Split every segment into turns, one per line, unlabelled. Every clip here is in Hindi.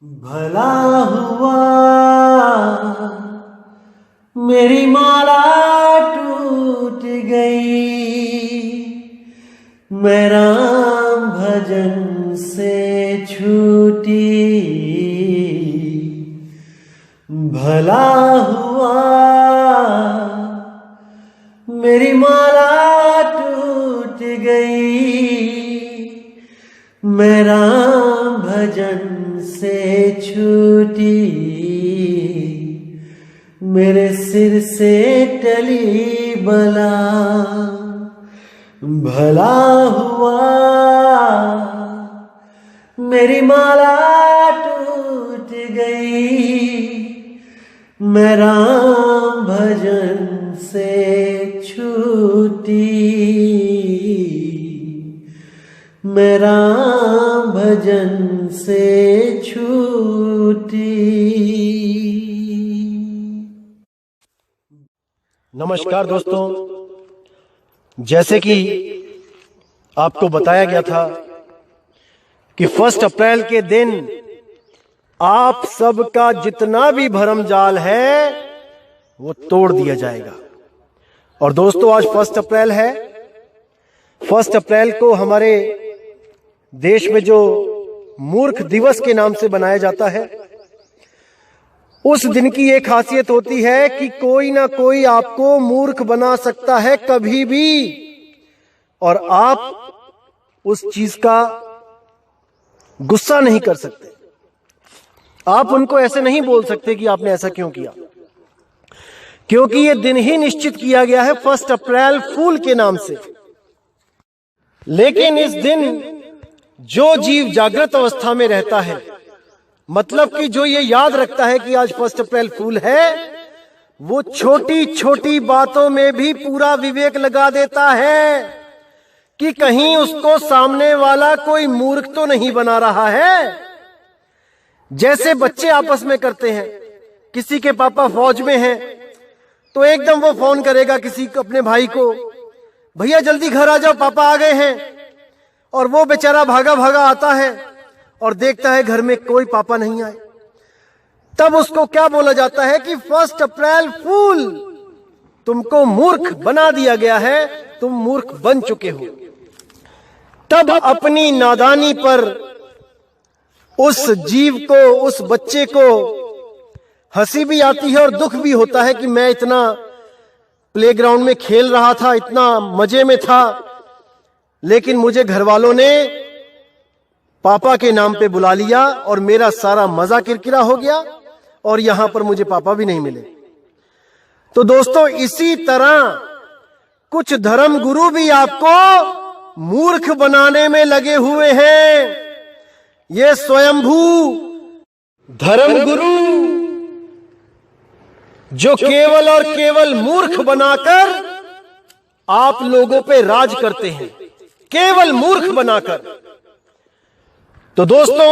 भला हुआ मेरी माला टूट गई, मैं राम भजन से छूटी। भला हुआ मेरी माला टूट गई, मैं राम भजन से छूटी। मेरे सिर से टली बला, भला हुआ मेरी माला टूट गई, मैं राम भजन से छूटी। मैं राम भजन से छूटी।
नमस्कार दोस्तों, जैसे कि आपको बताया गया था कि 1 अप्रैल के दिन आप सबका जितना भी भरम जाल है वो तोड़ दिया जाएगा। और दोस्तों, आज 1 अप्रैल है। 1 अप्रैल को हमारे देश में जो मूर्ख दिवस के नाम से बनाया जाता है, उस दिन की एक खासियत होती है कि कोई ना कोई आपको मूर्ख बना सकता है कभी भी, और आप उस चीज का गुस्सा नहीं कर सकते। आप उनको ऐसे नहीं बोल सकते कि आपने ऐसा क्यों किया, क्योंकि ये दिन ही निश्चित किया गया है 1 अप्रैल फूल के नाम से। लेकिन इस दिन जो जीव जागृत अवस्था में रहता है, मतलब कि जो ये याद रखता है कि आज 1 अप्रैल फूल है, वो छोटी छोटी बातों में भी पूरा विवेक लगा देता है कि कहीं उसको सामने वाला कोई मूर्ख तो नहीं बना रहा है। जैसे बच्चे आपस में करते हैं, किसी के पापा फौज में हैं तो एकदम वो फोन करेगा किसी अपने भाई को, भैया जल्दी घर आ जाओ, पापा आ गए हैं। और वो बेचारा भागा भागा आता है और देखता है घर में कोई पापा नहीं आए। तब उसको क्या बोला जाता है कि 1 अप्रैल फूल, तुमको मूर्ख बना दिया गया है, तुम मूर्ख बन चुके हो। तब अपनी नादानी पर उस जीव को, उस बच्चे को हंसी भी आती है और दुख भी होता है कि मैं इतना प्लेग्राउंड में खेल रहा था, इतना मजे में था, लेकिन मुझे घर वालों ने पापा के नाम पे बुला लिया और मेरा सारा मजा किरकिरा हो गया और यहां पर मुझे पापा भी नहीं मिले। तो दोस्तों, इसी तरह कुछ धर्म गुरु भी आपको मूर्ख बनाने में लगे हुए हैं। ये स्वयंभू धर्म गुरु जो केवल और केवल मूर्ख बनाकर आप लोगों पे राज करते हैं, केवल मूर्ख बनाकर। तो दोस्तों,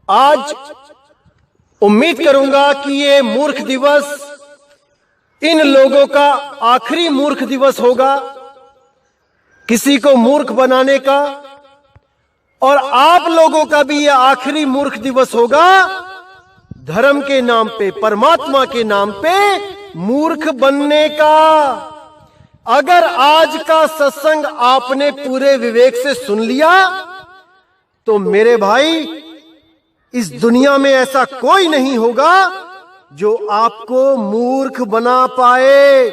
आज उम्मीद करूंगा कि ये मूर्ख दिवस इन लोगों का आखिरी मूर्ख दिवस होगा, किसी को मूर्ख बनाने का, और आप लोगों का भी ये आखिरी मूर्ख दिवस होगा धर्म के नाम पे, परमात्मा के नाम पे मूर्ख बनने का। अगर आज का सत्संग आपने पूरे विवेक से सुन लिया तो मेरे भाई, इस दुनिया में ऐसा कोई नहीं होगा जो आपको मूर्ख बना पाए।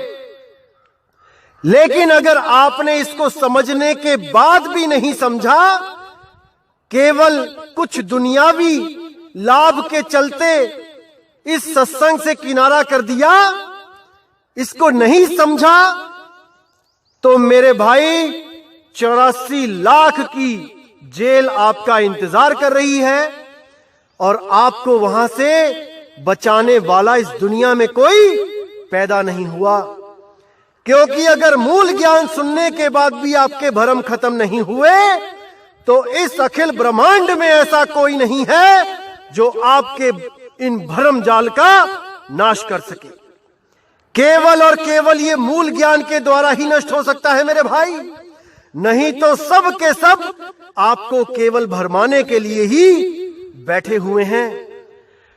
लेकिन अगर आपने इसको समझने के बाद भी नहीं समझा, केवल कुछ दुनियावी लाभ के चलते इस सत्संग से किनारा कर दिया, इसको नहीं समझा, तो मेरे भाई 84 लाख की जेल आपका इंतजार कर रही है और आपको वहां से बचाने वाला इस दुनिया में कोई पैदा नहीं हुआ। क्योंकि अगर मूल ज्ञान सुनने के बाद भी आपके भरम खत्म नहीं हुए, तो इस अखिल ब्रह्मांड में ऐसा कोई नहीं है जो आपके इन भरम जाल का नाश कर सके। केवल और केवल ये मूल ज्ञान के द्वारा ही नष्ट हो सकता है मेरे भाई। नहीं तो सब के सब आपको केवल भरमाने के लिए ही बैठे हुए हैं।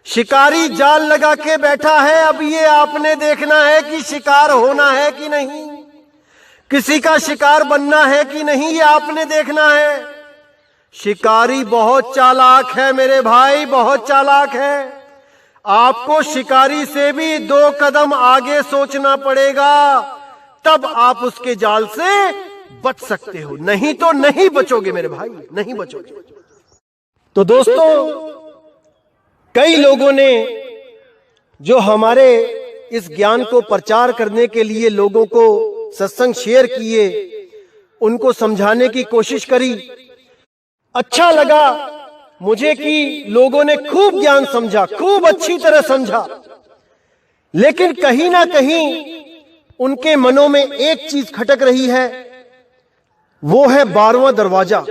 शिकारी जाल लगा के बैठा है। अब ये आपने देखना है कि शिकार होना है कि नहीं, किसी का शिकार बनना है कि नहीं, ये आपने देखना है। शिकारी बहुत चालाक है मेरे भाई, बहुत चालाक है। आपको शिकारी से भी 2 कदम आगे सोचना पड़ेगा, तब आप उसके जाल से बच सकते हो, नहीं तो नहीं बचोगे मेरे भाई, नहीं बचोगे। तो दोस्तों, कई लोगों ने जो हमारे इस ज्ञान को प्रचार करने के लिए लोगों को सत्संग शेयर किए, उनको समझाने की कोशिश करी। अच्छा लगा मुझे कि लोगों ने खूब ज्ञान समझा, खूब अच्छी तरह समझा, लेकिन कहीं ना कहीं उनके मनों में एक चीज खटक रही है, वो है 12वां दरवाजा।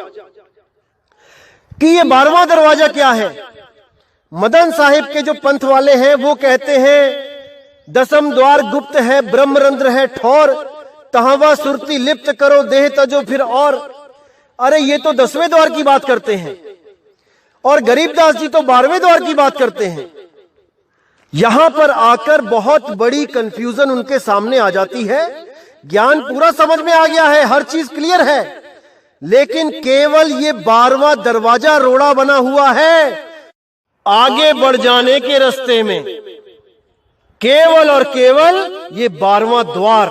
कि ये 12वां दरवाजा क्या है? मदन साहिब के जो पंथ वाले हैं वो कहते हैं 10वां द्वार गुप्त है, ब्रह्मरंध्र है ठौर, तहावा सुरती लिप्त करो देह तजो फिर और। अरे ये तो 10वें द्वार की बात करते हैं और गरीबदास जी तो 12वें द्वार की बात करते हैं। यहां पर आकर बहुत बड़ी कंफ्यूजन उनके सामने आ जाती है। ज्ञान पूरा समझ में आ गया है, हर चीज क्लियर है, लेकिन केवल ये 12वां दरवाजा रोड़ा बना हुआ है आगे बढ़ जाने के रास्ते में, केवल और केवल ये 12वां द्वार।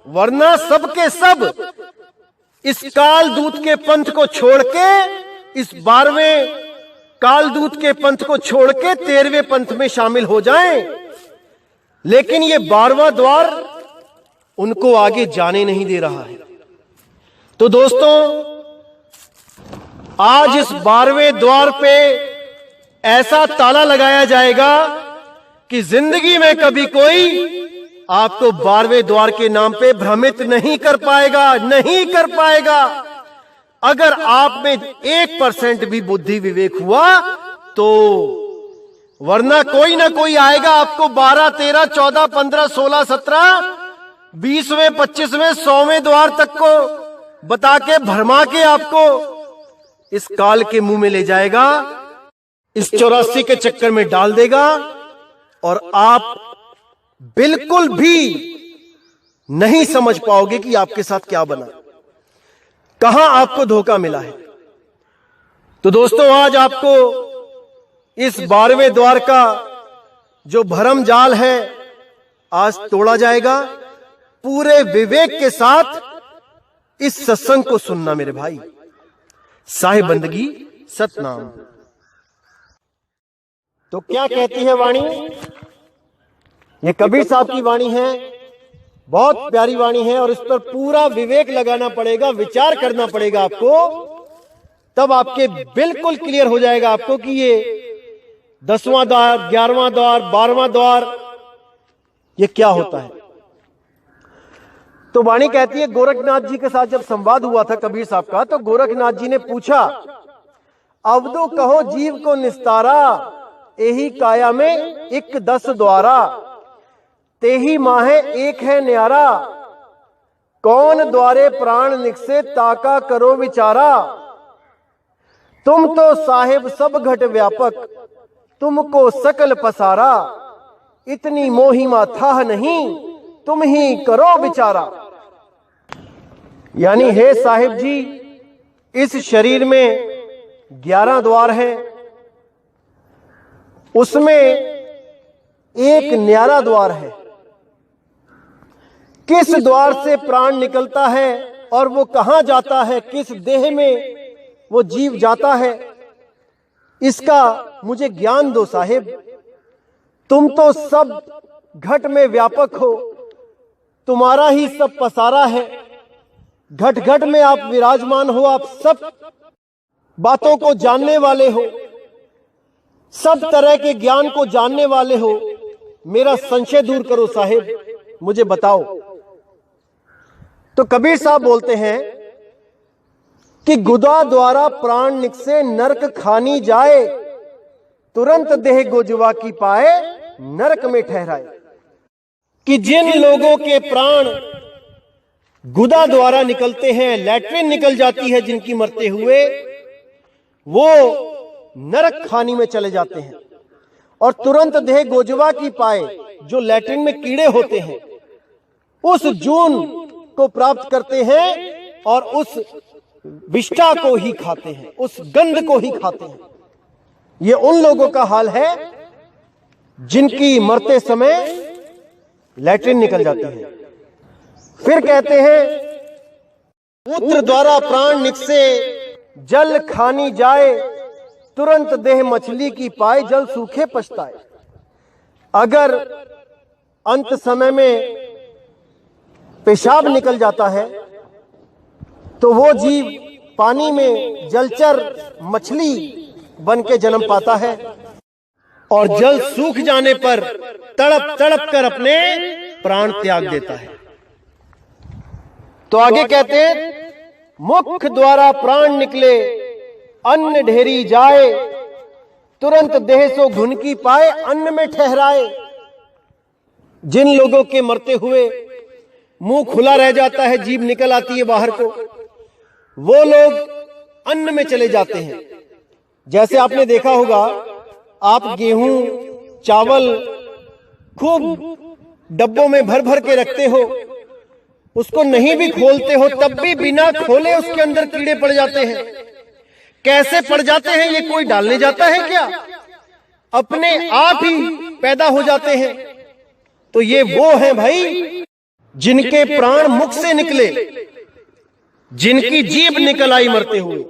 वरना सबके सब इस कालदूत के पंथ को छोड़ के, इस 12वें कालदूत के पंथ को छोड़ के 13वें पंथ में शामिल हो जाएं, लेकिन ये 12वां द्वार उनको आगे जाने नहीं दे रहा है। तो दोस्तों, आज इस 12वें द्वार पे ऐसा ताला लगाया जाएगा कि जिंदगी में कभी कोई आपको 12वें द्वार के नाम पे भ्रमित नहीं कर पाएगा, नहीं कर पाएगा। अगर आप में 1% भी बुद्धि विवेक हुआ तो, वरना कोई ना कोई आएगा आपको 12, 13, 14, 15, 16, 17, 20वें, 25वें, 100वें द्वार तक को बता के, भरमा के आपको इस काल के मुंह में ले जाएगा, इस 84 के चक्कर में डाल देगा और आप बिल्कुल भी नहीं समझ पाओगे कि आपके साथ क्या बना, कहां आपको धोखा मिला है। तो दोस्तों, आज आपको इस 12वें द्वार का जो भरम जाल है आज तोड़ा जाएगा। पूरे विवेक के साथ इस सत्संग को सुनना मेरे भाई। साहिब बंदगी सतनाम। तो क्या कहती है वाणी? ये कबीर साहब की वाणी है, बहुत प्यारी वाणी है, और इस पर पूरा विवेक लगाना पड़ेगा, विचार करना पड़ेगा आपको, तब आपके बिल्कुल क्लियर हो जाएगा आपको कि ये 10वां द्वार, 11वां द्वार, 12वां द्वार ये क्या होता है। तो वाणी कहती है, गोरखनाथ जी के साथ जब संवाद हुआ था कबीर साहब का, तो गोरखनाथ जी ने पूछा, अवधो कहो जीव को निस्तारा, एही काया में एक 10 द्वारा, तेही माहे एक है न्यारा, कौन द्वारे प्राण निकसे ताका करो विचारा, तुम तो साहिब सब घट व्यापक, तुमको सकल पसारा, इतनी मोहिमा था नहीं, तुम ही करो विचारा। यानी हे साहिब जी, इस शरीर में 11 द्वार हैं, उसमें एक न्यारा द्वार है। किस द्वार से प्राण निकलता है और वो कहां जाता है, किस देह में वो जीव जाता है, इसका मुझे ज्ञान दो साहिब। तुम तो सब घट में व्यापक हो, तुम्हारा ही सब पसारा है, घट घट में आप विराजमान हो, आप सब बातों को जानने वाले हो, सब तरह के ज्ञान को जानने वाले हो। मेरा संशय दूर करो साहिब, मुझे बताओ। तो कबीर साहब बोलते हैं कि गुदा द्वारा प्राण निकसे नरक खानी जाए, तुरंत देह गोजवा की पाए नरक में ठहराए। कि जिन लोगों के प्राण गुदा द्वारा निकलते हैं, लैट्रिन निकल जाती है जिनकी मरते हुए, वो नरक खानी में चले जाते हैं और तुरंत देह गोजवा की पाए, जो लैट्रिन में कीड़े होते हैं, उस जून को प्राप्त करते हैं और उस विष्ठा को ही खाते हैं, उस गंध को ही खाते हैं। ये उन लोगों का हाल है जिनकी मरते समय लैट्रिन निकल जाती है। फिर कहते हैं, मूत्र द्वारा प्राण निकसे जल खानी जाए, तुरंत देह मछली की पाए, जल सूखे पछताए। अगर अंत समय में पेशाब निकल जाता है तो वो जीव पानी में जलचर मछली बन के जन्म पाता है और जल सूख जाने पर तड़प तड़प कर अपने प्राण त्याग देता है। तो आगे कहते हैं, मुख द्वारा प्राण निकले अन्न ढेरी जाए, तुरंत देह सो घुन की पाए, अन्न में ठहराए। जिन लोगों के मरते हुए मुंह खुला रह जाता है, जीभ निकल आती है बाहर को, वो लोग अन्न में चले जाते हैं। जैसे आपने देखा होगा, आप गेहूं चावल खूब डब्बों में भर भर के रखते हो, उसको नहीं भी खोलते हो तब भी बिना खोले उसके अंदर कीड़े पड़ जाते हैं। कैसे पड़ जाते हैं? ये कोई डालने जाता है क्या? अपने आप ही पैदा हो जाते हैं। तो ये वो हैं भाई जिनके प्राण मुख से निकले, जिनकी जीभ निकल आई मरते हुए।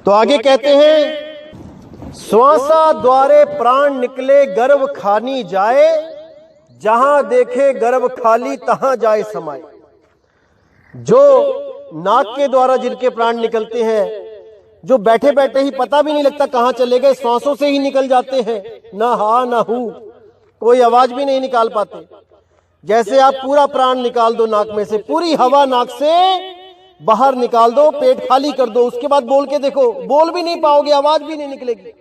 तो आगे कहते हैं, श्वासा द्वारे प्राण निकले गर्भ खानी जाए, जहां देखे गर्भ खाली तहां जाए समाए। जो नाक के द्वारा जिनके प्राण निकलते हैं, जो बैठे बैठे ही पता भी नहीं लगता कहां चले गए, सांसों से ही निकल जाते हैं, ना हा ना हू, कोई आवाज भी नहीं निकाल पाते। जैसे आप पूरा प्राण निकाल दो नाक में से, पूरी हवा नाक से बाहर निकाल दो, पेट खाली कर दो, उसके बाद बोल के देखो, बोल भी नहीं पाओगे, आवाज भी नहीं निकलेगी,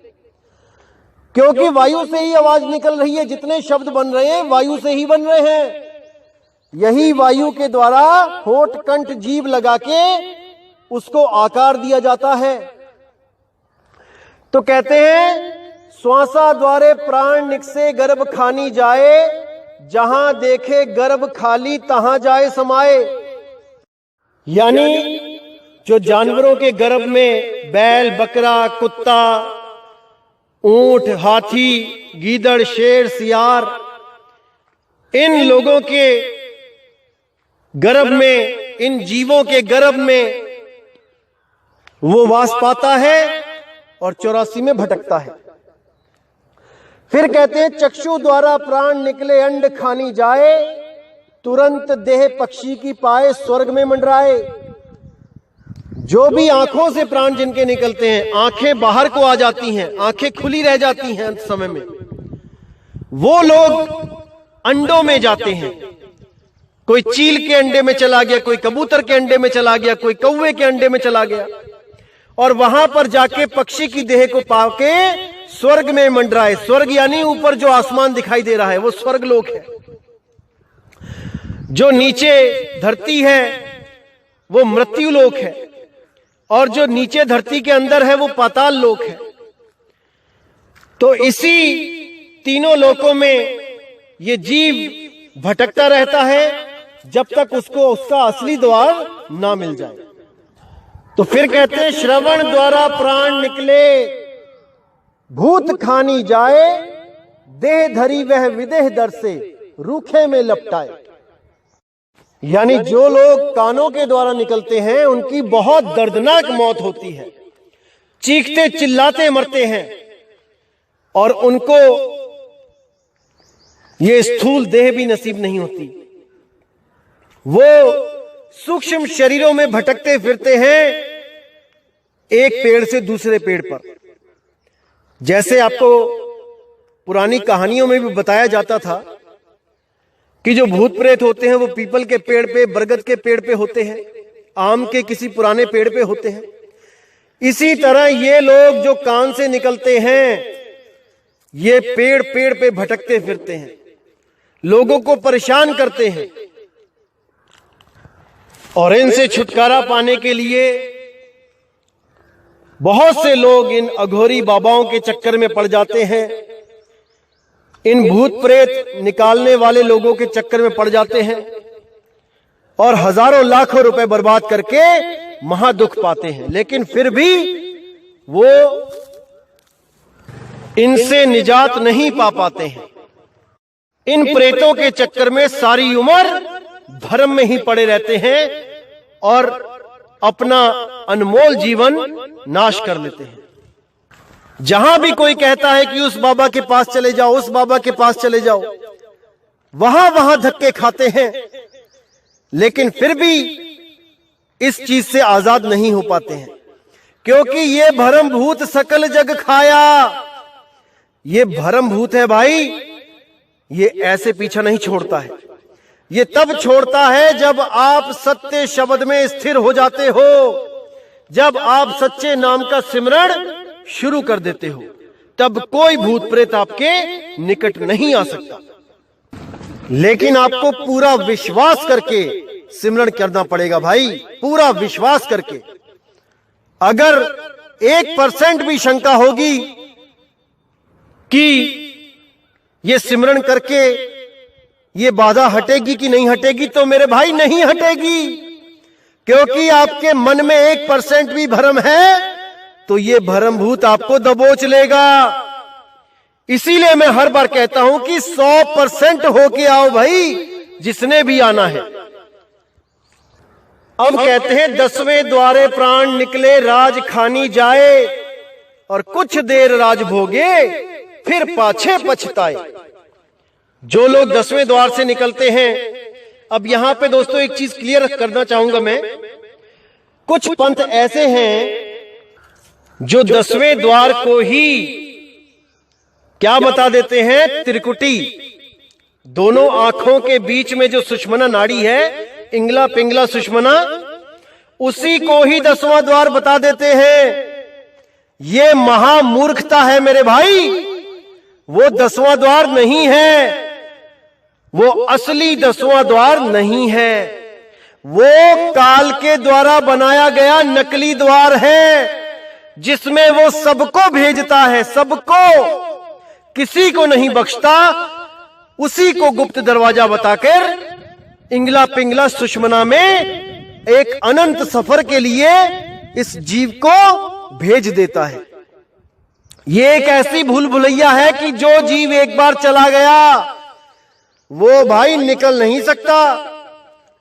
क्योंकि वायु से ही आवाज निकल रही है। जितने शब्द बन रहे हैं वायु से ही बन रहे हैं। यही वायु के द्वारा होंठ कंठ जीभ लगा के उसको आकार दिया जाता है। तो कहते हैं, श्वासा द्वारे प्राण निकसे गर्भ खानी जाए, जहां देखे गर्भ खाली तहां जाए समाए। यानी जो जानवरों के गर्भ में बैल, बकरा, कुत्ता, ऊंट, हाथी, गीदड़, शेर, सियार, इन लोगों के गर्भ में, इन जीवों के गर्भ में वो वास पाता है और 84 में भटकता है। फिर कहते हैं, चक्षु द्वारा प्राण निकले अंड खानी जाए, तुरंत देह पक्षी की पाए, स्वर्ग में मंडराए। जो भी आंखों से प्राण जिनके निकलते हैं, आंखें बाहर को आ जाती हैं, आंखें खुली रह जाती हैं अंत समय में, वो लोग अंडों में जाते हैं। कोई चील के अंडे में चला गया, कोई कबूतर के अंडे में चला गया, कोई कौवे के अंडे में चला गया, और वहां पर जाके पक्षी की देह को पाके स्वर्ग में मंडराए। स्वर्ग यानी ऊपर जो आसमान दिखाई दे रहा है वो स्वर्ग लोक है। जो नीचे धरती है वो मृत्यु लोक है, और जो नीचे धरती के अंदर है वो पाताल लोक है। तो इसी तीनों लोकों में ये जीव भटकता रहता है जब तक उसको उसका असली द्वार ना मिल जाए। तो फिर कहते हैं, श्रवण द्वारा प्राण निकले भूत खानी जाए, देह धरी वह विदेह दर से रूखे में लपटाए। यानी जो लोग कानों के द्वारा निकलते हैं उनकी बहुत दर्दनाक मौत होती है, चीखते चिल्लाते मरते हैं, और उनको ये स्थूल देह भी नसीब नहीं होती। वो सूक्ष्म शरीरों में भटकते फिरते हैं, एक पेड़ से दूसरे पेड़ पर। जैसे आपको पुरानी कहानियों में भी बताया जाता था कि जो भूत प्रेत होते हैं वो पीपल के पेड़ पे, बरगद के पेड़ पे होते हैं, आम के किसी पुराने पेड़ पे होते हैं। इसी तरह ये लोग जो कान से निकलते हैं, ये पेड़ पेड़ पे भटकते फिरते हैं, लोगों को परेशान करते हैं, और इनसे छुटकारा पाने के लिए बहुत से लोग इन अघोरी बाबाओं के चक्कर में पड़ जाते हैं, इन भूत प्रेत निकालने वाले लोगों के चक्कर में पड़ जाते हैं और हजारों लाखों रुपए बर्बाद करके महादुख पाते हैं, लेकिन फिर भी वो इनसे निजात नहीं पा पाते हैं। इन प्रेतों के चक्कर में सारी उम्र भ्रम में ही पड़े रहते हैं और अपना अनमोल जीवन नाश कर लेते हैं। जहां भी कोई कहता है कि उस बाबा के पास चले जाओ, उस बाबा के पास चले जाओ, वहां वहां धक्के खाते हैं, लेकिन फिर भी इस चीज से आजाद नहीं हो पाते हैं, क्योंकि ये भरम भूत सकल जग खाया। ये भरम भूत है भाई, ये ऐसे पीछा नहीं छोड़ता है। ये तब छोड़ता है जब आप सत्य शब्द में स्थिर हो जाते हो, जब आप सच्चे नाम का सिमरण शुरू कर देते हो, तब कोई भूत प्रेत आपके निकट नहीं आ सकता। लेकिन आपको पूरा विश्वास करके सिमरण करना पड़ेगा भाई, पूरा विश्वास करके। अगर 1% भी शंका होगी कि ये सिमरण करके ये बाधा हटेगी कि नहीं हटेगी, तो मेरे भाई नहीं हटेगी, क्योंकि आपके मन में 1% भी भ्रम है तो ये भ्रम भूत आपको दबोच लेगा। इसीलिए मैं हर बार कहता हूं कि 100% होके आओ भाई, जिसने भी आना है। अब कहते हैं 10वें द्वारे प्राण निकले राज खानी जाए, और कुछ देर राज भोगे फिर पाछे पछताए। जो लोग 10वें द्वार से निकलते हैं, अब यहां पे दोस्तों एक चीज क्लियर करना चाहूंगा मैं, कुछ पंथ ऐसे हैं जो 10वें द्वार को ही क्या बता देते हैं, त्रिकुटी, दोनों आंखों के बीच में जो सुषमना नाड़ी है, इंगला पिंगला सुषमना, उसी को ही 10वां द्वार बता देते हैं। ये महामूर्खता है मेरे भाई, वो 10वां द्वार नहीं है, वो असली 10वां द्वार नहीं है, वो काल के द्वारा बनाया गया नकली द्वार है, जिसमें वो सबको भेजता है, सबको, किसी को नहीं बख्शता। उसी को गुप्त दरवाजा बताकर इंगला पिंगला सुषमना में एक अनंत सफर के लिए इस जीव को भेज देता है। ये एक ऐसी भूल भुलैया है कि जो जीव एक बार चला गया वो भाई निकल नहीं सकता,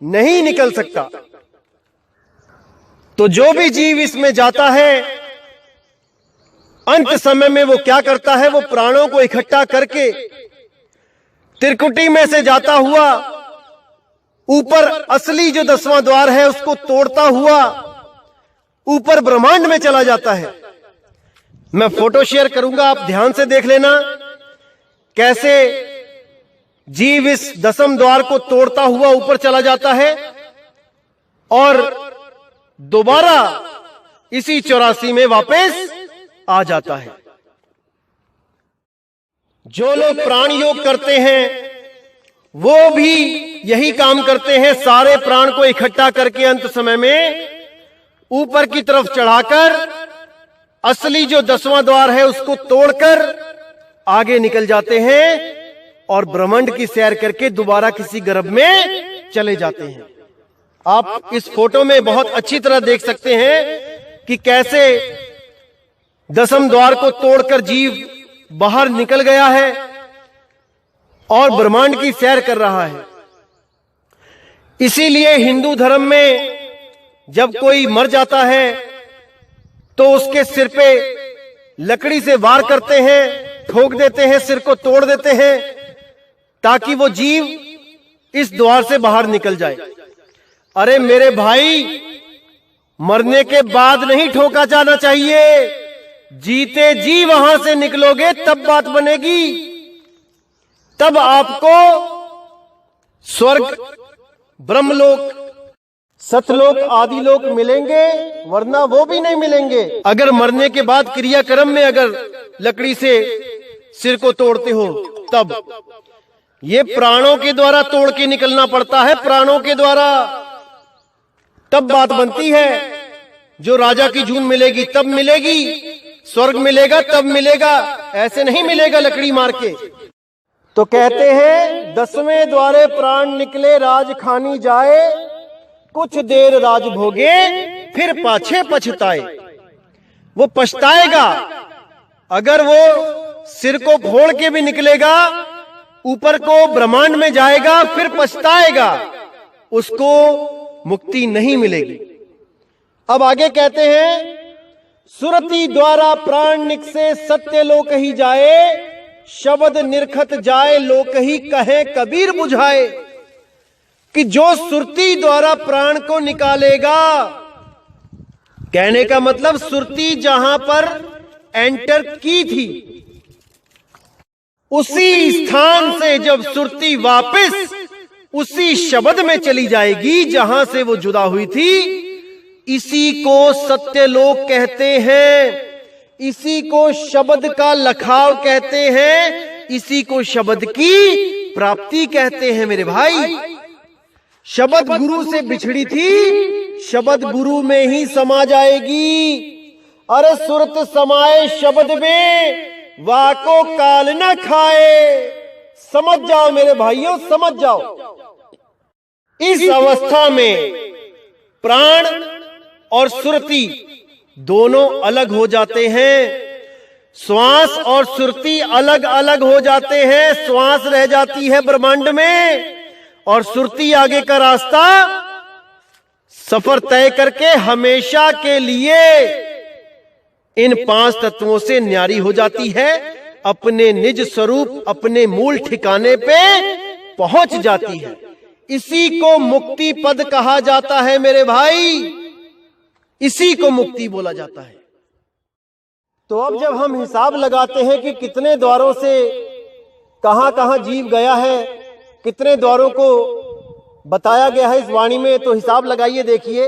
नहीं निकल सकता। तो जो भी जीव इसमें जाता है, अंत समय में वो क्या करता है, वो प्राणों को इकट्ठा करके त्रिकुटी में से जाता हुआ ऊपर असली जो 10वां द्वार है उसको तोड़ता हुआ ऊपर ब्रह्मांड में चला जाता है। मैं फोटो शेयर करूंगा, आप ध्यान से देख लेना कैसे जीव इस 10वें द्वार को तोड़ता हुआ ऊपर चला जाता है और दोबारा इसी 84 में वापस आ जाता है। जो लोग प्राण योग करते हैं वो भी यही काम करते हैं, सारे प्राण को इकट्ठा करके अंत समय में ऊपर की तरफ चढ़ाकर असली जो 10वां द्वार है उसको तोड़कर आगे निकल जाते हैं और ब्रह्मांड की सैर करके दोबारा किसी गर्भ में चले जाते हैं। आप इस फोटो में बहुत अच्छी तरह देख सकते हैं कि कैसे 10वें द्वार को तोड़कर जीव बाहर निकल गया है और ब्रह्मांड की सैर कर रहा है। इसीलिए हिंदू धर्म में जब कोई मर जाता है तो उसके सिर पे लकड़ी से वार करते हैं, ठोक देते हैं, सिर को तोड़ देते हैं ताकि वो जीव इस द्वार से बाहर निकल जाए। अरे मेरे भाई, मरने के बाद नहीं ठोका जाना चाहिए, जीते जी वहां से निकलोगे तब बात बनेगी, तब आपको स्वर्ग, ब्रह्मलोक, सतलोक आदि लोक मिलेंगे, वरना वो भी नहीं मिलेंगे। अगर मरने के बाद क्रियाक्रम में अगर लकड़ी से सिर को तोड़ते हो तब ये प्राणों के द्वारा तोड़ के निकलना पड़ता है, प्राणों के द्वारा, तब बात बनती है। जो राजा की जून मिलेगी तब मिलेगी, स्वर्ग मिलेगा तब मिलेगा, ऐसे नहीं मिलेगा लकड़ी मार के। तो कहते हैं 10वें द्वारे प्राण निकले राज खानी जाए, कुछ देर राज भोगे फिर पाछे पछताए। वो पछताएगा, अगर वो सिर को फोड़ के भी निकलेगा, ऊपर को ब्रह्मांड में जाएगा, फिर पछताएगा, उसको मुक्ति नहीं मिलेगी। अब आगे कहते हैं सुरति द्वारा प्राण निकसे सत्य लोक ही जाए, शब्द निरखत जाए लोक ही कहे कबीर बुझाए। कि जो सुरती द्वारा प्राण को निकालेगा, कहने का मतलब सुरती जहां पर एंटर की थी, उसी स्थान से जब सुरती वापस उसी शब्द में चली जाएगी जहां से वो जुदा हुई थी, इसी को सत्यलोक कहते हैं, इसी को शब्द का लखाव कहते हैं, इसी को शब्द की प्राप्ति कहते हैं। मेरे भाई, शब्द गुरु से बिछड़ी थी, शब्द गुरु में ही समा जाएगी। अरे सुरत समाए शब्द में, वाको काल न खाए। समझ जाओ मेरे भाइयों, समझ जाओ। इस अवस्था में प्राण और सुरति दोनों अलग हो जाते हैं। श्वास और सुरति अलग अलग हो जाते हैं। श्वास रह जाती है ब्रह्मांड में और सुरति आगे का रास्ता सफर तय करके हमेशा के लिए इन 5 तत्वों से न्यारी हो जाती है, अपने निज स्वरूप, अपने मूल ठिकाने पे पहुंच जाती है। इसी को मुक्ति पद कहा जाता है मेरे भाई, इसी को मुक्ति बोला जाता है। तो अब जब हम हिसाब लगाते हैं कि कितने द्वारों से कहां कहां जीव गया है, कितने द्वारों को बताया गया है इस वाणी में, तो हिसाब लगाइए। देखिए,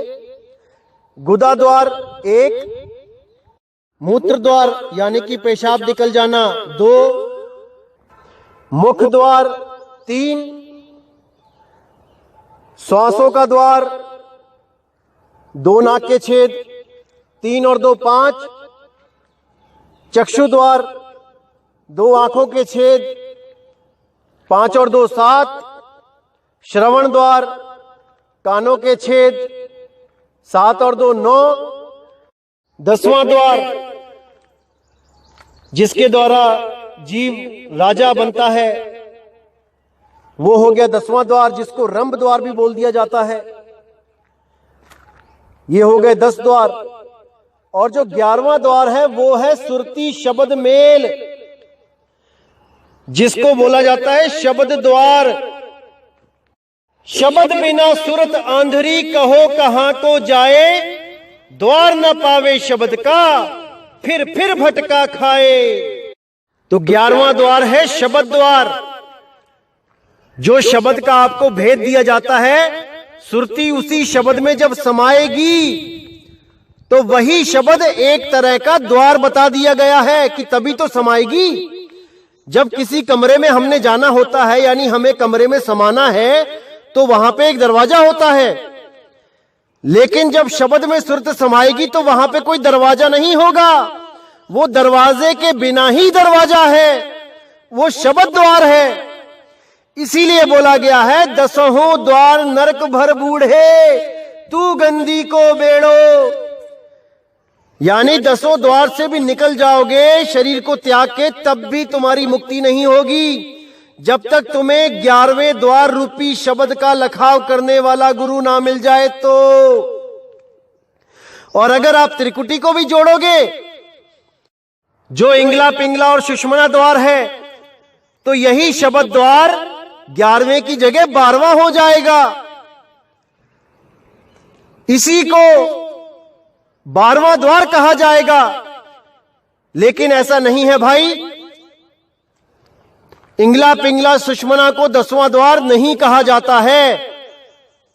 गुदा द्वार 1, मूत्र द्वार यानी कि पेशाब निकल जाना 2, मुख द्वार 3, श्वासों का द्वार 2 नाक के छेद 3 और 2 5, चक्षु द्वार 2 आंखों के छेद 5 और 2 7, श्रवण द्वार कानों के छेद 7 और 2 9, 10वां द्वार जिसके द्वारा जीव राजा बनता है वो हो गया 10वां द्वार, जिसको रंभ द्वार भी बोल दिया जाता है। ये हो गए 10 द्वार। और जो 11वां द्वार है वो है सुरती शब्द मेल, जिसको बोला जाता है शब्द द्वार। शब्द बिना सुरत आंधरी कहो कहां को जाए, द्वार न पावे शब्द का फिर भटका खाए। तो 11वां द्वार है शब्द द्वार। जो शब्द का आपको भेद दिया जाता है, सुरती उसी शब्द में जब समाएगी तो वही शब्द एक तरह का द्वार बता दिया गया है कि तभी तो समाएगी। जब किसी कमरे में हमने जाना होता है, यानी हमें कमरे में समाना है, तो वहां पे एक दरवाजा होता है। लेकिन जब शब्द में सुरत समाएगी तो वहां पे कोई दरवाजा नहीं होगा, वो दरवाजे के बिना ही दरवाजा है, वो शब्द द्वार है। इसीलिए बोला गया है 10हों द्वार नरक भर बूढ़े, तू गंदी को बेड़ो। यानी 10 द्वार से भी निकल जाओगे शरीर को त्याग के, तब भी तुम्हारी मुक्ति नहीं होगी, जब तक तुम्हें 11वें द्वार रूपी शब्द का लखाव करने वाला गुरु ना मिल जाए तो। और अगर आप त्रिकुटी को भी जोड़ोगे, जो इंगला पिंगला और सुषमना द्वार है, तो यही शब्द द्वार 11वें की जगह 12वां हो जाएगा। इसी को 12वां द्वार कहा जाएगा। लेकिन ऐसा नहीं है भाई, इंगला पिंगला सुषमना को 10वां द्वार नहीं कहा जाता है,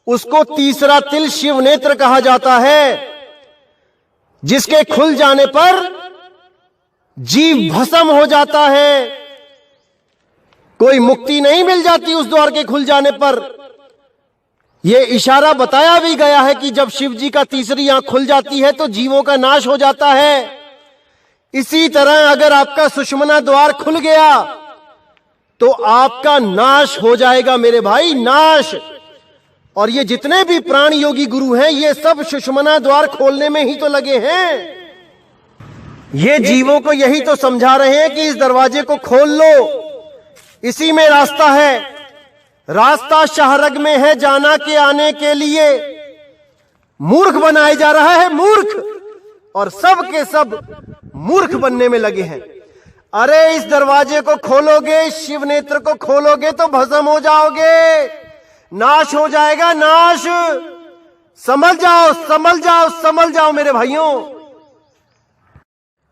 उसको तीसरा तिल शिव नेत्र कहा जाता है, जिसके खुल जाने पर जीव भस्म हो जाता है। कोई मुक्ति नहीं मिल जाती उस द्वार के खुल जाने पर। ये इशारा बताया भी गया है कि जब शिव जी का तीसरी आंख खुल जाती है तो जीवों का नाश हो जाता है। इसी तरह अगर आपका सुषुम्ना द्वार खुल गया तो आपका नाश हो जाएगा मेरे भाई, नाश। और ये जितने भी प्राण योगी गुरु हैं ये सब सुषुम्ना द्वार खोलने में ही तो लगे हैं। ये जीवों को यही तो समझा रहे हैं कि इस दरवाजे को खोल लो, इसी में रास्ता है। रास्ता शाहरग में है जाना के आने के लिए। मूर्ख बनाया जा रहा है, मूर्ख, और सब के सब मूर्ख बनने में लगे हैं। अरे इस दरवाजे को खोलोगे, शिव नेत्र को खोलोगे तो भस्म हो जाओगे, नाश हो जाएगा, नाश। समझ जाओ, समझ जाओ, समझ जाओ मेरे भाइयों।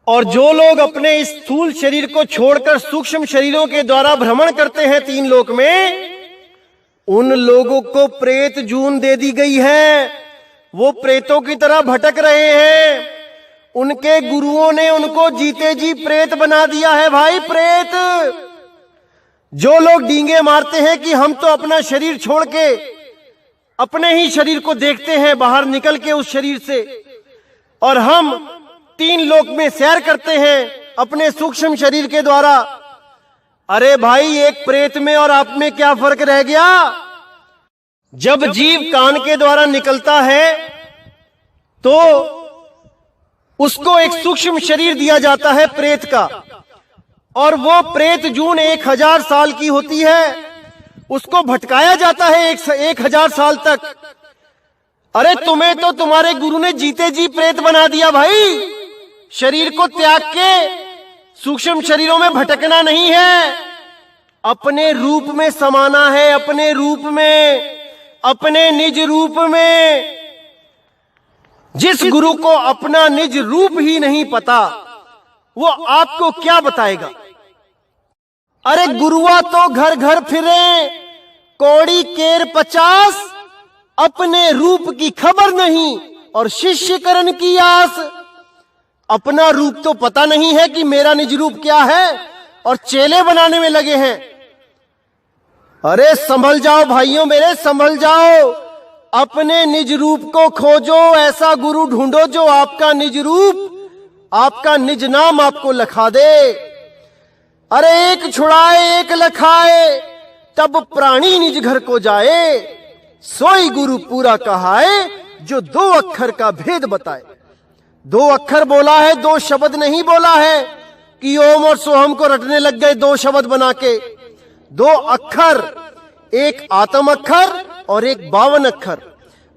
और जो लोग अपने इस स्थूल शरीर को छोड़कर सूक्ष्म शरीरों के द्वारा भ्रमण करते हैं तीन लोक में, उन लोगों को प्रेत जून दे दी गई है। वो प्रेतों की तरह भटक रहे हैं। उनके गुरुओं ने उनको जीते जी प्रेत बना दिया है भाई, प्रेत। जो लोग डींगे मारते हैं कि हम तो अपना शरीर छोड़ के अपने ही शरीर को देखते हैं बाहर निकल के उस शरीर से, और हम तीन लोक में सैर करते हैं अपने सूक्ष्म शरीर के द्वारा। अरे भाई, एक प्रेत में और आप में क्या फर्क रह गया? जब जीव कान के द्वारा निकलता है तो उसको एक सूक्ष्म शरीर दिया जाता है प्रेत का, और वो प्रेत जून 1000 साल की होती है। उसको भटकाया जाता है 1000 साल तक। अरे तुम्हें तो तुम्हारे गुरु ने जीते जी प्रेत बना दिया भाई। शरीर को त्याग के सूक्ष्म शरीरों में भटकना नहीं है, अपने रूप में समाना है, अपने रूप में, अपने निज रूप में। जिस गुरु को अपना निज रूप ही नहीं पता वो आपको क्या बताएगा? अरे गुरुआ तो घर घर फिरे, कौड़ी केर 50, अपने रूप की खबर नहीं और शिष्यकरण की आस। अपना रूप तो पता नहीं है कि मेरा निज रूप क्या है, और चेले बनाने में लगे हैं। अरे संभल जाओ भाइयों मेरे, संभल जाओ। अपने निज रूप को खोजो, ऐसा गुरु ढूंढो जो आपका निज रूप, आपका निज नाम आपको लखा दे। अरे एक छुड़ाए एक लखाए, तब प्राणी निज घर को जाए। सोई गुरु पूरा कहाए, जो 2 अक्षर का भेद बताए। 2 अक्षर बोला है, 2 शब्द नहीं बोला है कि ओम और सोहम को रटने लग गए 2 शब्द बना के। 2 अक्षर, एक आत्म अक्षर और एक 52 अक्षर।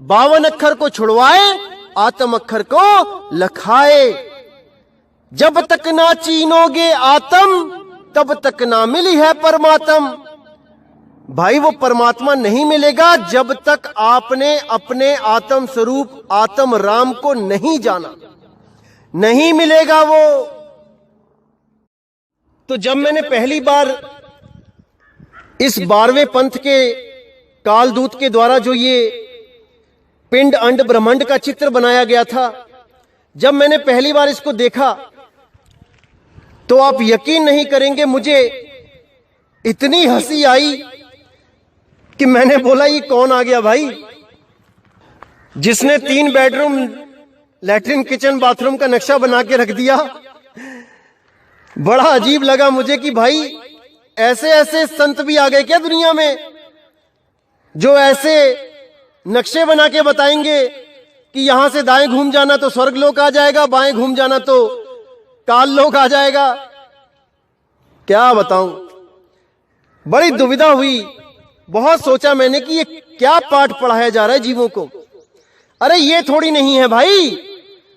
52 अक्षर को छुड़वाए, आत्म अक्षर को लखाए। जब तक ना चीनोगे आत्म, तब तक ना मिली है परमात्म। भाई वो परमात्मा नहीं मिलेगा जब तक आपने अपने आत्म स्वरूप आत्म राम को नहीं जाना, नहीं मिलेगा वो। तो जब मैंने पहली बार इस 12वें पंथ के कालदूत के द्वारा जो ये पिंड अंड ब्रह्मांड का चित्र बनाया गया था, जब मैंने पहली बार इसको देखा तो आप यकीन नहीं करेंगे, मुझे इतनी हंसी आई कि मैंने बोला ये कौन आ गया भाई, जिसने 3 बेडरूम, लैट्रिन, किचन, बाथरूम का नक्शा बना के रख दिया। बड़ा अजीब लगा मुझे कि भाई ऐसे ऐसे संत भी आ गए क्या दुनिया में, जो ऐसे नक्शे बना के बताएंगे कि यहां से दाएं घूम जाना तो स्वर्ग लोक आ जाएगा, बाएं घूम जाना तो काल लोक आ जाएगा। क्या बताऊं, बड़ी दुविधा हुई। बहुत सोचा मैंने कि ये क्या पाठ पढ़ाया जा रहा है जीवों को। अरे ये थोड़ी नहीं है भाई,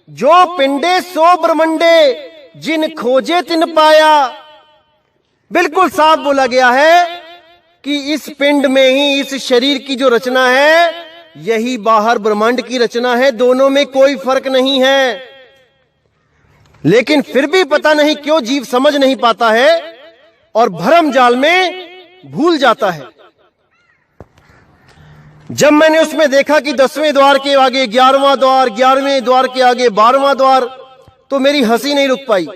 जो पिंडे सो ब्रह्मंडे, जिन खोजे तिन पाया। बिल्कुल साफ बोला गया है कि इस पिंड में ही, इस शरीर की जो रचना है, यही बाहर ब्रह्मांड की रचना है। दोनों में कोई फर्क नहीं है। लेकिन फिर भी पता नहीं क्यों जीव समझ नहीं पाता है और भ्रम जाल में भूल जाता है। जब मैंने उसमें देखा कि 10वें द्वार के आगे 11वां द्वार, 11वें द्वार के आगे 12वां द्वार, तो मेरी हंसी नहीं रुक पाई।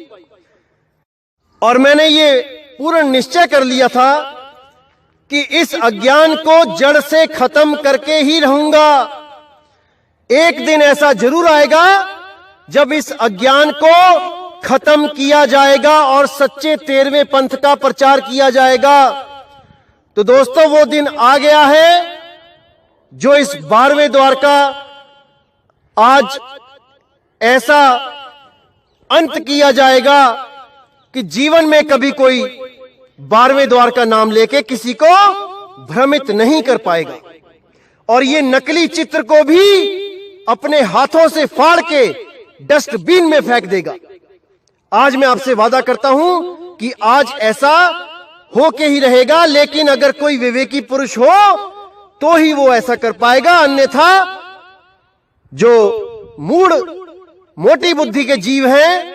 और मैंने ये पूर्ण निश्चय कर लिया था कि इस अज्ञान को जड़ से खत्म करके ही रहूंगा। एक दिन ऐसा जरूर आएगा जब इस अज्ञान को खत्म किया जाएगा और सच्चे 13वें पंथ का प्रचार किया जाएगा। तो दोस्तों, वो दिन आ गया है जो इस 12वें द्वार का आज ऐसा अंत किया जाएगा कि जीवन में कभी कोई 12वें द्वार का नाम लेके किसी को भ्रमित नहीं कर पाएगा और ये नकली चित्र को भी अपने हाथों से फाड़ के डस्टबिन में फेंक देगा। आज मैं आपसे वादा करता हूं कि आज ऐसा हो के ही रहेगा, लेकिन अगर कोई विवेकी पुरुष हो तो ही वो ऐसा कर पाएगा, अन्यथा जो मूढ़ मोटी बुद्धि के जीव हैं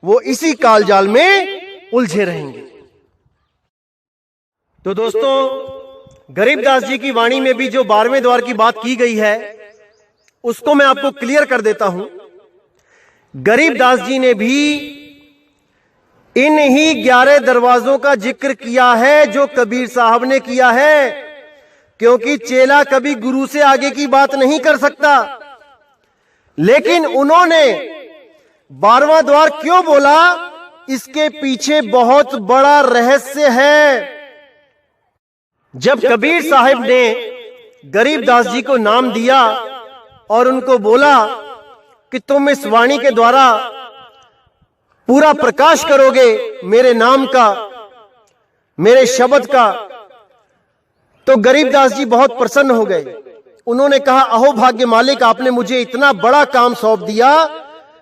वो इसी कालजाल में उलझे रहेंगे। तो दोस्तों, गरीबदास जी की वाणी में भी जो 12वें द्वार की बात की गई है उसको मैं आपको क्लियर कर देता हूं। गरीबदास जी ने भी इन ही 11 दरवाजों का जिक्र किया है जो कबीर साहब ने किया है, क्योंकि चेला कभी गुरु से आगे की बात नहीं कर सकता। लेकिन उन्होंने 12वां द्वार क्यों बोला, इसके पीछे बहुत बड़ा रहस्य है। जब कबीर साहब ने गरीबदास जी को नाम दिया और उनको बोला कि तुम इस वाणी के द्वारा पूरा प्रकाश करोगे मेरे नाम का, मेरे शब्द का, तो गरीबदास जी बहुत प्रसन्न हो गए। उन्होंने कहा, अहो भाग्य मालिक, आपने मुझे इतना बड़ा काम सौंप दिया,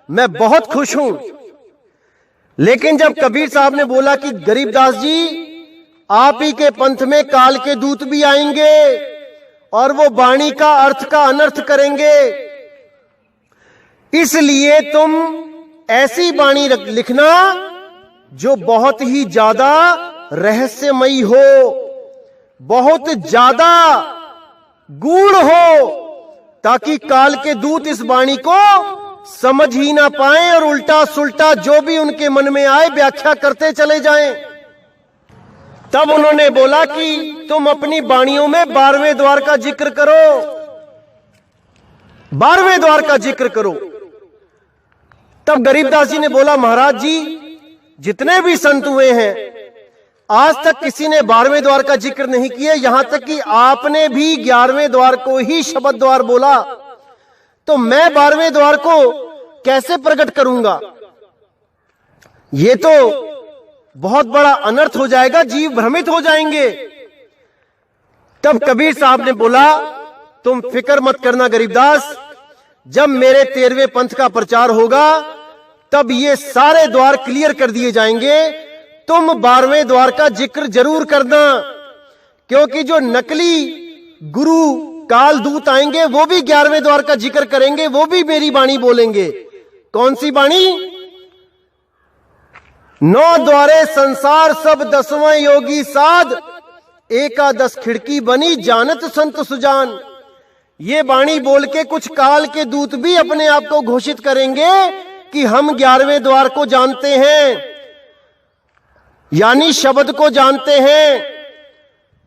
मैं बहुत खुश हूं। लेकिन जब कबीर साहब ने बोला कि गरीबदास जी, आप ही के पंथ में काल के दूत भी आएंगे और वो वाणी का अर्थ का अनर्थ करेंगे, इसलिए तुम ऐसी वाणी लिखना जो बहुत ही ज्यादा रहस्यमयी हो, बहुत ज्यादा गूढ़ हो, ताकि काल के दूत इस वाणी को समझ ही ना पाए और उल्टा सुल्टा जो भी उनके मन में आए व्याख्या करते चले जाएं। तब उन्होंने बोला कि तुम अपनी वाणियों में 12वें द्वार का जिक्र करो, 12वें द्वार का जिक्र करो। तब गरीबदास जी ने बोला, महाराज जी, जितने भी संत हुए हैं आज तक किसी ने 12वें द्वार का जिक्र नहीं किया, यहां तक कि आपने भी 11वें द्वार को ही शब्द द्वार बोला, तो मैं 12वें द्वार को कैसे प्रकट करूंगा? ये तो बहुत बड़ा अनर्थ हो जाएगा, जीव भ्रमित हो जाएंगे। तब कबीर साहब ने बोला, तुम फिक्र मत करना गरीबदास, जब मेरे 13वें पंथ का प्रचार होगा तब ये सारे द्वार क्लियर कर दिए जाएंगे। तुम 12वें द्वार का जिक्र जरूर करना, क्योंकि जो नकली गुरु काल दूत आएंगे वो भी 11वें द्वार का जिक्र करेंगे, वो भी मेरी वाणी बोलेंगे। कौन सी वाणी? 9 द्वारे संसार सब 10वां योगी साध, एकादश खिड़की बनी जानत संत सुजान। ये वाणी बोल के कुछ काल के दूत भी अपने आप को घोषित करेंगे कि हम 11वें द्वार को जानते हैं, यानी शब्द को जानते हैं,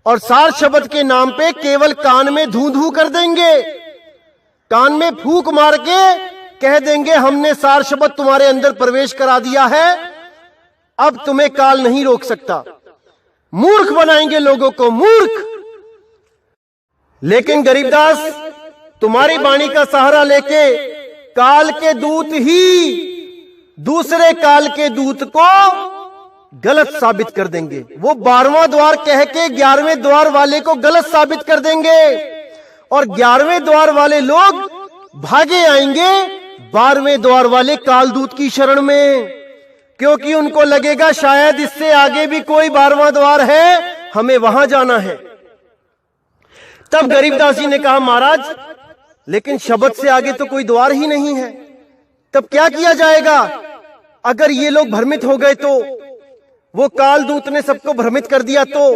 और सार शब्द के नाम पे केवल कान में धू धू कर देंगे, कान में फूंक मार के कह देंगे हमने सार शब्द तुम्हारे अंदर प्रवेश करा दिया है, अब तुम्हें काल नहीं रोक सकता। मूर्ख बनाएंगे लोगों को, मूर्ख। लेकिन गरीबदास, तुम्हारी वाणी का सहारा लेके काल के दूत ही दूसरे काल के दूत को गलत साबित कर देंगे। वो 12वां द्वार कह के 11वें द्वार वाले को गलत साबित कर देंगे और 11वें द्वार वाले लोग भागे आएंगे 12वें द्वार वाले कालदूत की शरण में, क्योंकि उनको लगेगा शायद इससे आगे भी कोई 12वां द्वार है, हमें वहां जाना है। तब गरीबदास जी ने कहा, महाराज, लेकिन शब्द से आगे तो कोई द्वार ही नहीं है, तब क्या किया जाएगा? अगर ये लोग भ्रमित हो गए तो, वो कालदूत ने सबको भ्रमित कर दिया तो।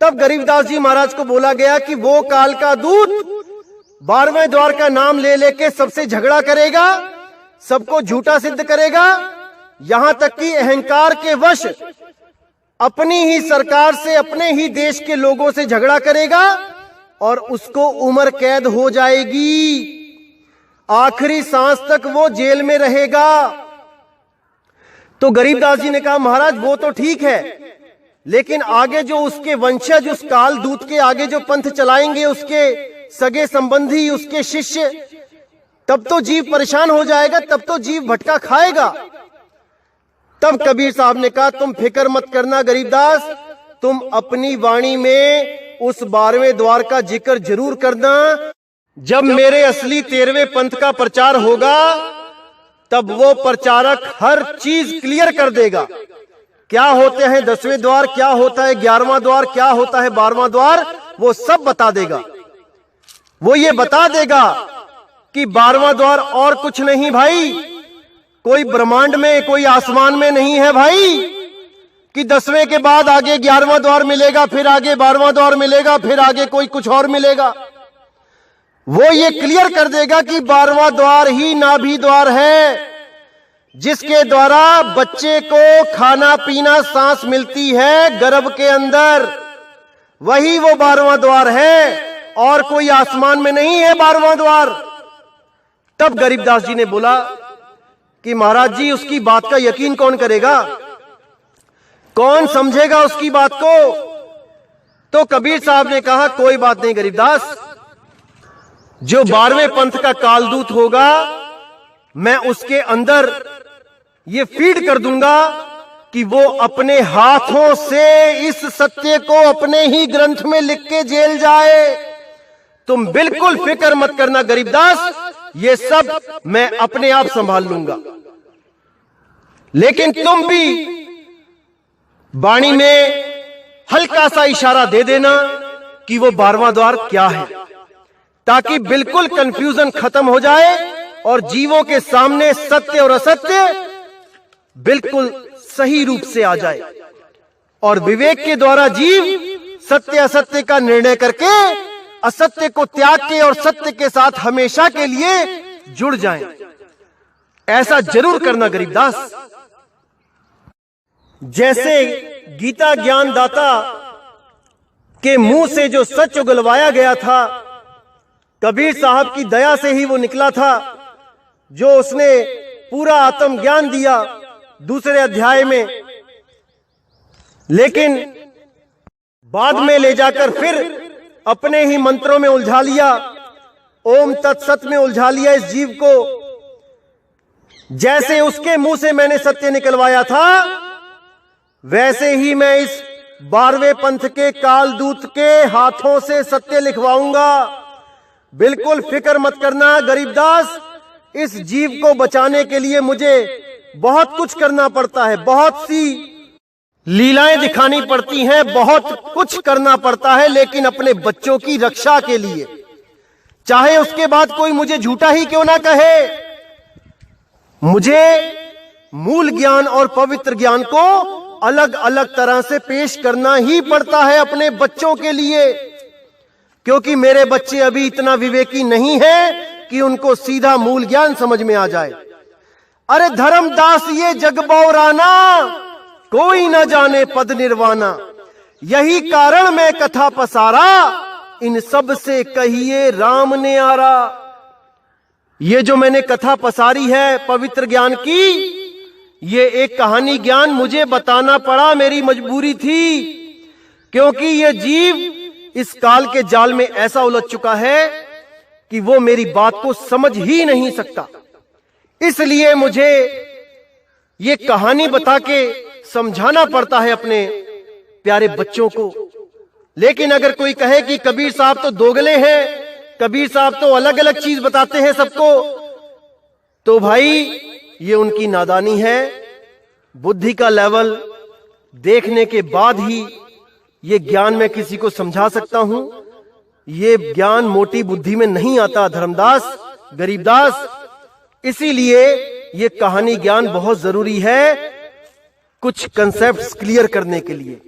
तब गरीबदास जी महाराज को बोला गया कि वो काल का दूत 12वें द्वार का नाम ले लेके सबसे झगड़ा करेगा, सबको झूठा सिद्ध करेगा, यहां तक कि अहंकार के वश अपनी ही सरकार से, अपने ही देश के लोगों से झगड़ा करेगा और उसको उम्र कैद हो जाएगी, आखिरी सांस तक वो जेल में रहेगा। तो गरीबदास जी ने कहा महाराज वो तो ठीक है, लेकिन आगे जो उसके वंशज, उस काल दूत के आगे जो पंथ चलाएंगे, उसके सगे संबंधी, उसके शिष्य, तब तो जीव परेशान हो जाएगा, तब तो जीव भटका खाएगा। तब कबीर साहब ने कहा तुम फिक्र मत करना गरीबदास, तुम अपनी वाणी में उस 12वें द्वार का जिक्र जरूर करना। जब मेरे असली 13वें पंथ का प्रचार होगा तब वो प्रचारक हर चीज क्लियर कर देगा। क्या होते हैं 10वें द्वार, क्या होता है 11वां द्वार, क्या होता है 12वां द्वार, वो सब बता देगा। वो ये बता देगा कि 12वां द्वार और कुछ नहीं भाई, कोई ब्रह्मांड में, कोई आसमान में नहीं है भाई, कि 10वें के बाद आगे 11वां द्वार मिलेगा, फिर आगे 12वां द्वार मिलेगा, फिर आगे कोई कुछ और मिलेगा। वो ये क्लियर कर देगा कि 12वां द्वार ही नाभि द्वार है, जिसके द्वारा बच्चे को खाना पीना सांस मिलती है गर्भ के अंदर, वही वो 12वां द्वार है, और कोई आसमान में नहीं है 12वां द्वार। तब गरीबदास जी ने बोला कि महाराज जी उसकी बात का यकीन कौन करेगा, कौन समझेगा उसकी बात को। तो कबीर साहब ने कहा कोई बात नहीं गरीबदास, जो 12वें पंथ का कालदूत होगा मैं उसके अंदर ये फीड कर दूंगा कि वो अपने हाथों से इस सत्य को अपने ही ग्रंथ में लिख के जेल जाए। तुम बिल्कुल फिक्र मत करना गरीबदास, ये सब मैं अपने आप संभाल लूंगा। लेकिन तुम भी वाणी में हल्का सा इशारा दे देना कि वो 12वां द्वार क्या है, ताकि बिल्कुल कंफ्यूजन खत्म हो जाए और जीवों के सामने सत्य और असत्य बिल्कुल सही रूप से आ जाए, और विवेक के द्वारा जीव सत्य असत्य का निर्णय करके असत्य को त्याग के और सत्य के साथ हमेशा के लिए जुड़ जाएं। ऐसा जरूर करना गरीबदास। जैसे गीता ज्ञान दाता के मुंह से जो सच उगलवाया गया था, कबीर साहब की दया से ही वो निकला था, जो उसने पूरा आत्मज्ञान दिया दूसरे अध्याय में, लेकिन बाद में ले जाकर फिर अपने ही मंत्रों में उलझा लिया, ओम तत्सत में उलझा लिया इस जीव को। जैसे उसके मुंह से मैंने सत्य निकलवाया था, वैसे ही मैं इस 12वें पंथ के कालदूत के हाथों से सत्य लिखवाऊंगा। बिल्कुल फिक्र मत करना गरीबदास, इस जीव को बचाने के लिए मुझे बहुत कुछ करना पड़ता है, बहुत सी लीलाएं दिखानी पड़ती हैं, बहुत कुछ करना पड़ता है, लेकिन अपने बच्चों की रक्षा के लिए, चाहे उसके बाद कोई मुझे झूठा ही क्यों ना कहे, मुझे मूल ज्ञान और पवित्र ज्ञान को अलग अलग तरह से पेश करना ही पड़ता है अपने बच्चों के लिए, क्योंकि मेरे बच्चे अभी इतना विवेकी नहीं है कि उनको सीधा मूल ज्ञान समझ में आ जाए। अरे धर्मदास ये जग बौराना, कोई न जाने पद निर्वाणा, यही कारण मैं कथा पसारा, इन सब से कहिए राम ने आरा। ये जो मैंने कथा पसारी है पवित्र ज्ञान की, ये एक कहानी ज्ञान मुझे बताना पड़ा, मेरी मजबूरी थी, क्योंकि ये जीव इस काल के जाल में ऐसा उलझ चुका है कि वो मेरी बात को समझ ही नहीं सकता। इसलिए मुझे ये कहानी बता के समझाना पड़ता है अपने प्यारे बच्चों को। लेकिन अगर कोई कहे कि कबीर साहब तो दोगले हैं, कबीर साहब तो अलग अलग चीज बताते हैं सबको, तो भाई ये उनकी नादानी है। बुद्धि का लेवल देखने के बाद ही ये ज्ञान मैं किसी को समझा सकता हूं। ये ज्ञान मोटी बुद्धि में नहीं आता धर्मदास, गरीबदास। इसीलिए ये कहानी ज्ञान बहुत जरूरी है कुछ कंसेप्ट्स क्लियर करने के लिए।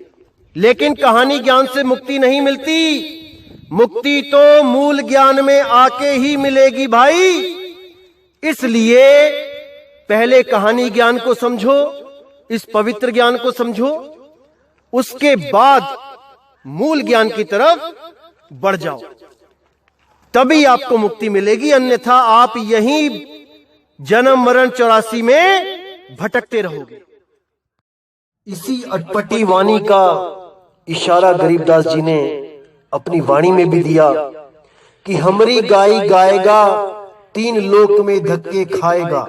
लेकिन कहानी ज्ञान से मुक्ति नहीं मिलती, मुक्ति तो मूल ज्ञान में आके ही मिलेगी भाई। इसलिए पहले कहानी ज्ञान को समझो, इस पवित्र ज्ञान को समझो, उसके बाद मूल ज्ञान की तरफ बढ़ जाओ, तभी आपको मुक्ति मिलेगी। अन्यथा आप यहीं जन्म मरण 84 में भटकते रहोगे।
इसी अटपटी वाणी का इशारा गरीबदास जी ने अपनी वाणी में भी दिया कि हमरी गाई गाएगा, 3 लोक में धक्के खाएगा।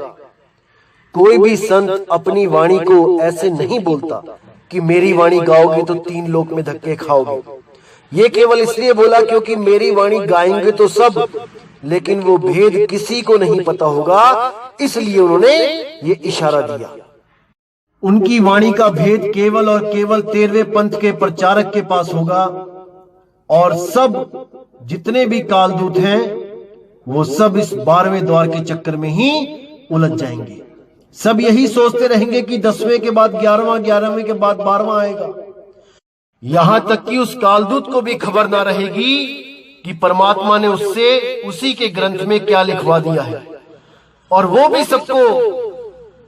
कोई भी संत अपनी वाणी को ऐसे नहीं बोलता कि मेरी वाणी गाओगे तो 3 लोक में धक्के खाओगे। ये केवल इसलिए बोला क्योंकि मेरी वाणी गाएंगे तो सब, लेकिन वो भेद किसी को नहीं पता होगा, इसलिए उन्होंने ये इशारा दिया। उनकी वाणी का भेद केवल और केवल 13वें पंथ के प्रचारक के पास होगा, और सब जितने भी कालदूत हैं वो सब इस 12वें द्वार के चक्कर में ही उलझ जाएंगे। सब यही सोचते रहेंगे कि 10वें के बाद 11वां, 11वें के बाद 12वां आएगा। यहां तक कि उस कालदूत को भी खबर ना रहेगी कि परमात्मा ने उससे उसी के ग्रंथ में क्या लिखवा दिया है, और वो भी सबको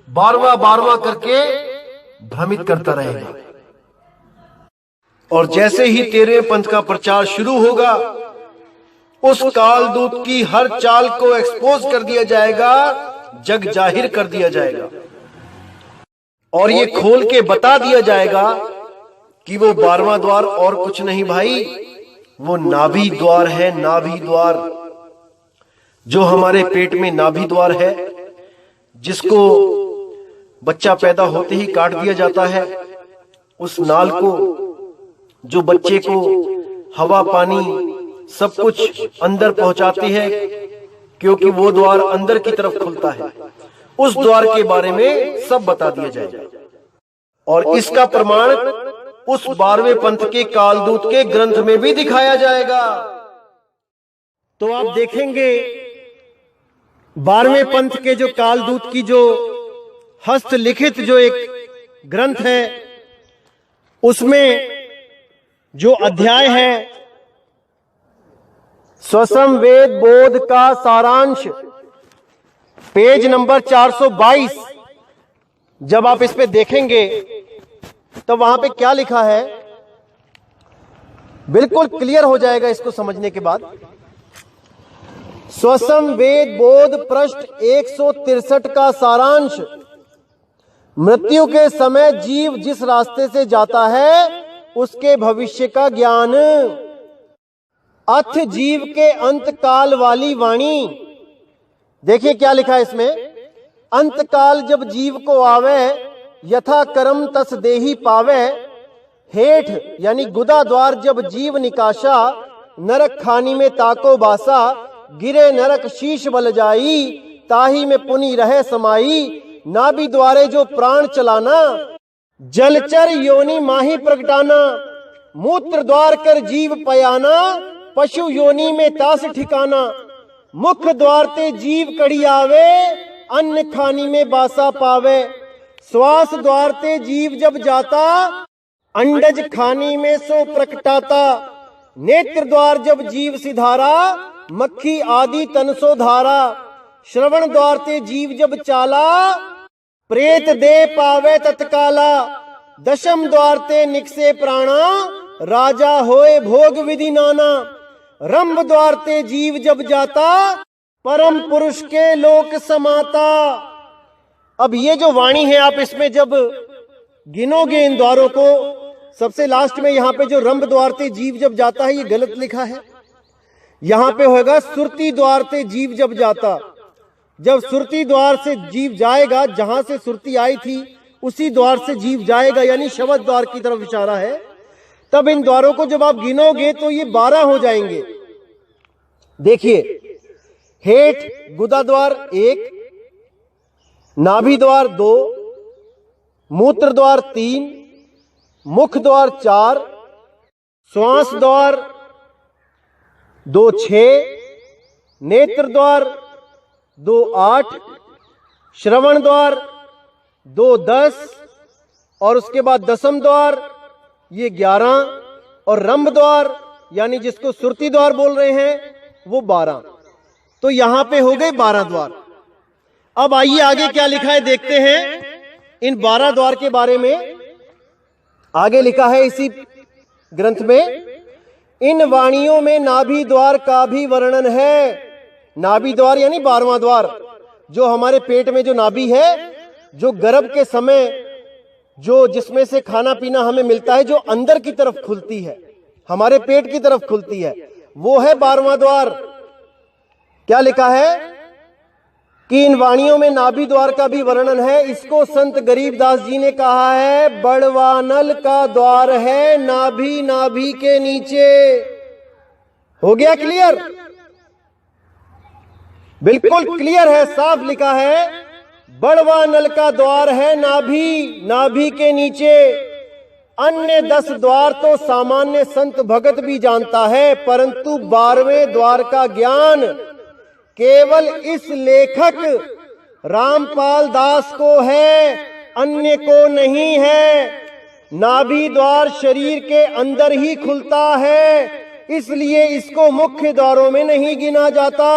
12वां करके भ्रमित करता रहेगा। और जैसे ही 13वें पंथ का प्रचार शुरू होगा, उस कालदूत की हर चाल को एक्सपोज कर दिया जाएगा, जग जाहिर कर दिया जाएगा, और ये खोल के बता दिया जाएगा कि वो 12वां द्वार और कुछ नहीं भाई, वो नाभि द्वार है। नाभि द्वार, जो हमारे पेट में नाभि द्वार है, जिसको बच्चा पैदा होते ही काट दिया जाता है, उस नाल को जो बच्चे को हवा पानी सब कुछ अंदर पहुंचाती है, क्योंकि वो द्वार अंदर की तरफ खुलता है, उस द्वार के बारे में सब बता दिया जाएगा। और इसका प्रमाण उस 12वें पंथ के कालदूत के ग्रंथ में भी दिखाया जाएगा।
तो आप देखेंगे 12वें पंथ के जो कालदूत की जो हस्तलिखित जो एक ग्रंथ है, उसमें जो अध्याय है स्वसम वेद बोध का सारांश, पेज नंबर 422, जब आप इस पे देखेंगे तो वहां पे क्या लिखा है बिल्कुल क्लियर हो जाएगा इसको समझने के बाद। स्वसम वेद बोध पृष्ठ 163 का सारांश, मृत्यु के समय जीव जिस रास्ते से जाता है उसके भविष्य का ज्ञान। अथ जीव के अंत काल वाली वाणी। देखिए क्या लिखा है इसमें, अंत काल जब जीव को आवे, यथा कर्म तस देही पावे। हेठ यानी गुदा द्वार जब जीव निकाशा, नरक खानी में ताको बासा। गिरे नरक शीश बल जाई, ताही में पुनि रहे समाई। नाभि द्वारे जो प्राण चलाना, जलचर योनि माही प्रगटाना। मूत्र द्वार कर जीव पयाना, पशु योनि में तास ठिकाना। मुख द्वार ते जीव कड़ी आवे, अन्न खानी में बासा पावे। श्वास द्वार ते जीव जब जाता, अंडज खानी में सो प्रकटाता। नेत्र द्वार जब जीव सिधारा, मक्खी आदि तन सो धारा। श्रवण द्वार ते जीव जब चाला, प्रेत दे पावे तत्काला। दशम द्वार ते निकसे प्राणा, राजा होए भोग विधि नाना। रंभ द्वार ते जीव जब जाता, परम पुरुष के लोक समाता। अब ये जो वाणी है, आप इसमें जब गिनोगे इन द्वारों को, सबसे लास्ट में यहाँ पे जो रंभ द्वार ते जीव जब जाता है, ये गलत लिखा है। यहाँ पे होगा सुरती द्वार ते जीव जब जाता। जब सुरती द्वार से जीव जाएगा, जहां से सुरती आई थी उसी द्वार से जीव जाएगा, यानी शवद द्वार की तरफ इशारा है। तब इन द्वारों को जब आप गिनोगे तो ये 12 हो जाएंगे। देखिए, हेठ गुदा द्वार 1, नाभि द्वार 2, मूत्र द्वार 3, मुख द्वार 4, श्वास द्वार 2 6, नेत्र द्वार 2 8, श्रवण द्वार 2 10, और उसके बाद दसम द्वार ये 11, और रंभ द्वार यानी जिसको सुरती द्वार बोल रहे हैं वो 12। तो यहां पे हो गए 12 द्वार। अब आइए आगे क्या लिखा है देखते हैं इन 12 द्वार के बारे में। आगे लिखा है इसी ग्रंथ में, इन वाणियों में नाभि द्वार का भी वर्णन है। नाभि द्वार यानी 12वां द्वार, जो हमारे पेट में जो नाभि है, जो गर्भ के समय जो जिसमें से खाना पीना हमें मिलता है, जो अंदर की तरफ खुलती है, हमारे पेट की तरफ खुलती है, वो है 12वां द्वार। क्या लिखा है कि इन वाणियों में नाभि द्वार का भी वर्णन है। इसको संत गरीबदास जी ने कहा है बड़वानल का द्वार है नाभि नाभि के नीचे। हो गया क्लियर? बिल्कुल क्लियर है, साफ लिखा है बड़वानल का द्वार है नाभि नाभि के नीचे। अन्य 10 द्वार तो सामान्य संत भगत भी जानता है, परंतु 12वें द्वार का ज्ञान केवल इस लेखक रामपाल दास को है, अन्य को नहीं है। नाभि द्वार शरीर के अंदर ही खुलता है, इसलिए इसको मुख्य द्वारों में नहीं गिना जाता।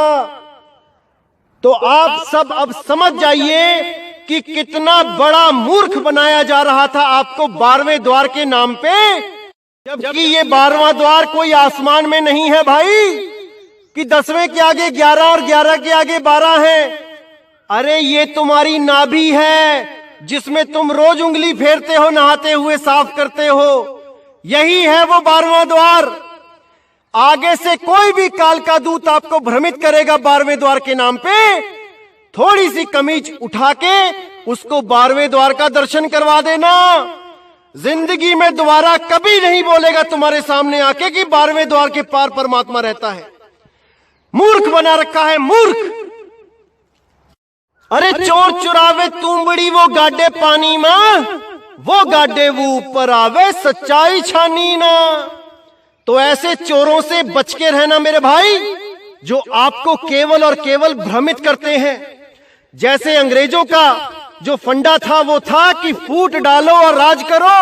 तो आप सब अब समझ जाइए कि कितना बड़ा मूर्ख बनाया जा रहा था आपको 12वें द्वार के नाम पे, जबकि ये 12वां द्वार कोई आसमान में नहीं है भाई, कि 10वें के आगे 11 और 11 के आगे 12 है। अरे ये तुम्हारी नाभि है, जिसमें तुम रोज उंगली फेरते हो, नहाते हुए साफ करते हो, यही है वो 12वां द्वार। आगे से कोई भी काल का दूत आपको भ्रमित करेगा 12वें द्वार के नाम पे, थोड़ी सी कमीज उठा के उसको 12वें द्वार का दर्शन करवा देना। जिंदगी में दोबारा कभी नहीं बोलेगा तुम्हारे सामने आके कि 12वें द्वार के पार परमात्मा रहता है। मूर्ख बना रखा है, मूर्ख। अरे चोर चुरावे तुंबड़ी वो गाडे पानी में, वो गाडे वो ऊपर आवे सच्चाई छानी ना। तो ऐसे चोरों से बच के रहना मेरे भाई, जो आपको केवल और केवल भ्रमित करते हैं। जैसे अंग्रेजों का जो फंडा था वो था कि फूट डालो और राज करो,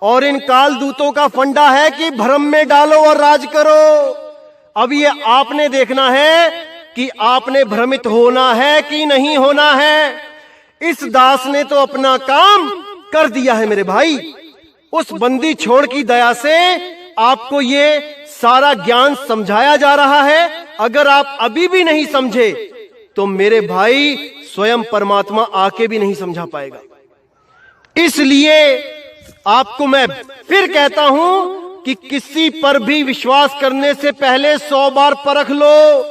और इन काल दूतों का फंडा है कि भ्रम में डालो और राज करो। अब ये आपने देखना है कि आपने भ्रमित होना है कि नहीं होना है। इस दास ने तो अपना काम कर दिया है मेरे भाई। उस बंदी छोड़ की दया से आपको ये सारा ज्ञान समझाया जा रहा है। अगर आप अभी भी नहीं समझे तो मेरे भाई स्वयं परमात्मा आके भी नहीं समझा पाएगा। इसलिए आपको मैं फिर कहता हूं कि किसी पर भी विश्वास करने से पहले 100 बार परख लो